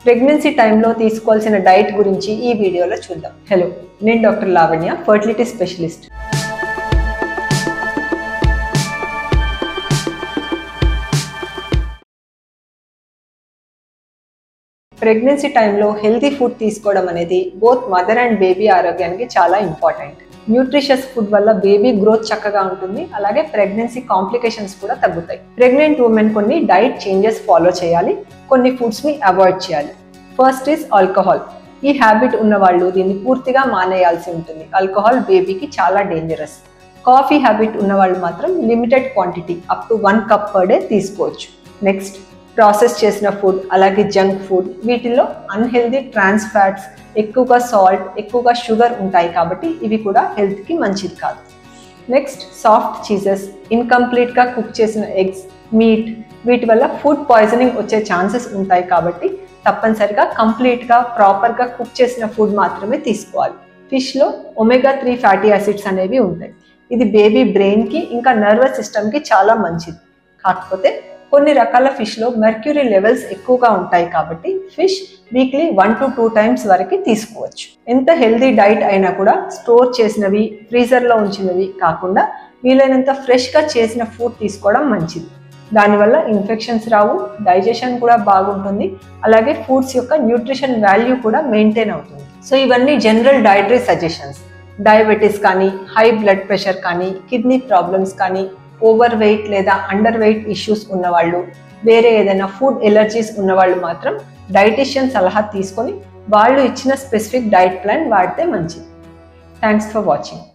Pregnancy టైంలో తీసుకోవాల్సిన diet గురించి ఈ వీడియోలో చూద్దాం. హలో, నేను doctor Lavanya, fertility specialist. Pregnancy టైంలో హెల్తీ ఫుడ్ తీసుకోవడం అనేది బోత్ మదర్ అండ్ బేబీ ఆరోగ్యానికి చాలా ఇంపార్టెంట్. న్యూట్రిషియస్ ఫుడ్ వల్ల బేబీ గ్రోత్ చక్కగా ఉంటుంది, అలాగే ప్రెగ్నెన్సీ కాంప్లికేషన్స్ కూడా తగ్గుతాయి. ప్రెగ్నెంట్ ఉమెన్ కొన్ని డైట్ చేంజెస్ ఫాలో చేయాలి, కొన్ని ఫుడ్స్ని అవాయిడ్ చేయాలి. First is alcohol. ఈ హ్యాబిట్ ఉన్న వాళ్ళు దీన్ని పూర్తిగా మానేయాల్సి ఉంటుంది. ఆల్కహాల్ బేబీకి చాలా డేంజరస్. కాఫీ హ్యాబిట్ ఉన్న వాళ్ళు మాత్రం limited quantity up to 1 cup per day తీసుకోవచ్చు. నెక్స్ట్, ప్రాసెస్ చేసిన ఫుడ్ అలాగే జంక్ ఫుడ్, వీటిల్లో అన్హెల్దీ ట్రాన్స్ ఫ్యాట్స్, ఎక్కువగా సాల్ట్, ఎక్కువగా షుగర్ ఉంటాయి కాబట్టి ఇవి కూడా హెల్త్కి మంచిది కాదు. నెక్స్ట్, సాఫ్ట్ చీజెస్, ఇన్కంప్లీట్గా కుక్ చేసిన ఎగ్స్, మీట్, వీటి వల్ల ఫుడ్ పాయిజనింగ్ వచ్చే ఛాన్సెస్ ఉంటాయి కాబట్టి తప్పనిసరిగా కంప్లీట్గా ప్రాపర్గా కుక్ చేసిన ఫుడ్ మాత్రమే తీసుకోవాలి. ఫిష్లో omega-3 ఫ్యాటీ యాసిడ్స్ అనేవి ఉంటాయి. ఇది బేబీ బ్రెయిన్కి ఇంకా నర్వస్ సిస్టమ్కి చాలా మంచిది. కాకపోతే కొన్ని రకాల ఫిష్లో మెర్క్యూరీ లెవెల్స్ ఎక్కువగా ఉంటాయి కాబట్టి ఫిష్ వీక్లీ 1 to 2 times వరకు తీసుకోవచ్చు. ఎంత హెల్దీ డైట్ అయినా కూడా స్టోర్ చేసినవి, ఫ్రీజర్లో ఉంచినవి కాకుండా వీలైనంత ఫ్రెష్గా చేసిన ఫుడ్ తీసుకోవడం మంచిది. దానివల్ల ఇన్ఫెక్షన్స్ రావు, డైజెషన్ కూడా బాగుంటుంది, అలాగే ఫుడ్స్ యొక్క న్యూట్రిషన్ వాల్యూ కూడా మెయింటైన్ అవుతుంది. సో ఇవన్నీ జనరల్ డైటరీ సజెషన్స్. డయాబెటీస్ కానీ, హై బ్లడ్ ప్రెషర్ కానీ, కిడ్నీ ప్రాబ్లమ్స్ కానీ, ఓవర్ వెయిట్ లేదా అండర్ వెయిట్ ఇష్యూస్ ఉన్నవాళ్ళు, వేరే ఏదైనా ఫుడ్ ఎలర్జీస్ ఉన్నవాళ్ళు మాత్రం డైటీషియన్ సలహా తీసుకొని వాళ్ళు ఇచ్చిన స్పెసిఫిక్ డైట్ ప్లాన్ వాడితే మంచిది. Thanks for watching.